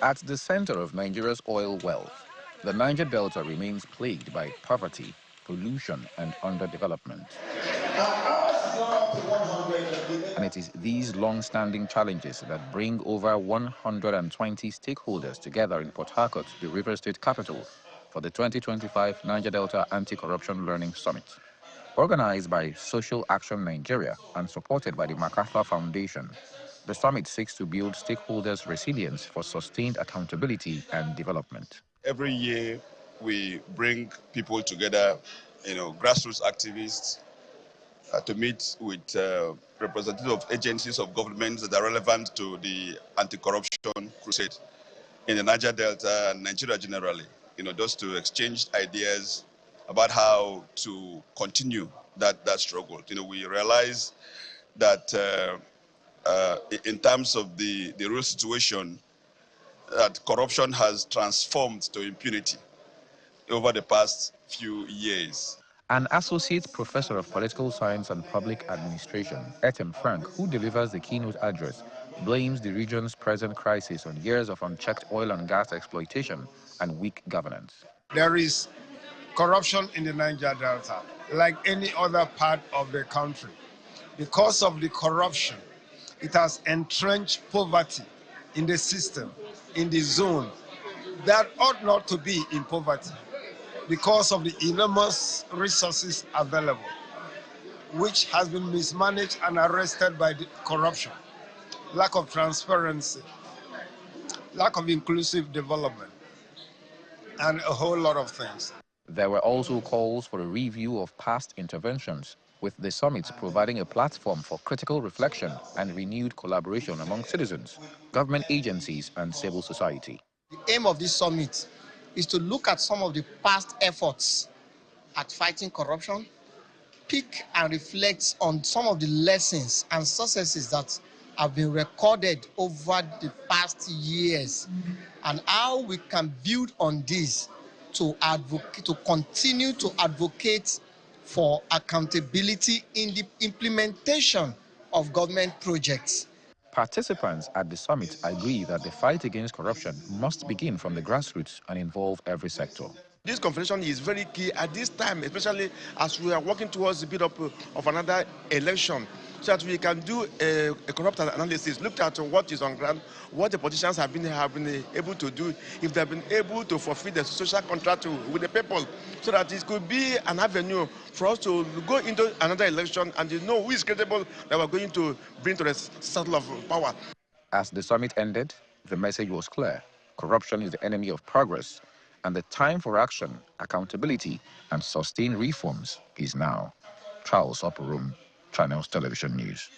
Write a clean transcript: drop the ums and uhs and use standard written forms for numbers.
At the center of Nigeria's oil wealth, the Niger Delta remains plagued by poverty, pollution, and underdevelopment. And it is these long-standing challenges that bring over 120 stakeholders together in Port Harcourt, the River State capital, for the 2025 Niger Delta Anti-Corruption Learning Summit. Organized by Social Action Nigeria and supported by the MacArthur Foundation, the summit seeks to build stakeholders' resilience for sustained accountability and development. Every year, we bring people together, grassroots activists, to meet with representatives of agencies of governments that are relevant to the anti-corruption crusade in the Niger Delta and Nigeria generally, just to exchange ideas about how to continue that struggle. We realize that in terms of the real situation, that corruption has transformed to impunity over the past few years. An associate professor of political science and public administration, Etem Frank, who delivers the keynote address, blames the region's present crisis on years of unchecked oil and gas exploitation and weak governance. There is corruption in the Niger Delta, like any other part of the country. Because of the corruption, it has entrenched poverty in the system, in the zone that ought not to be in poverty, because of the enormous resources available, which has been mismanaged and arrested by the corruption, lack of transparency, lack of inclusive development, and a whole lot of things. There were also calls for a review of past interventions, with the summit providing a platform for critical reflection and renewed collaboration among citizens, government agencies, and civil society. The aim of this summit is to look at some of the past efforts at fighting corruption, pick and reflect on some of the lessons and successes that have been recorded over the past years, and how we can build on this to continue to advocate for accountability in the implementation of government projects. Participants at the summit agree that the fight against corruption must begin from the grassroots and involve every sector. This conversation is very key at this time, especially as we are working towards the build-up of another election, so that we can do a corrupt analysis, look at what is on ground, what the politicians have been able to do, if they have been able to fulfill the social contract with the people, so that it could be an avenue for us to go into another election and to know who is credible that we're going to bring to the saddle of power. As the summit ended, the message was clear: corruption is the enemy of progress, and the time for action, accountability, and sustained reforms is now. Charles Oporum, Channels Television News.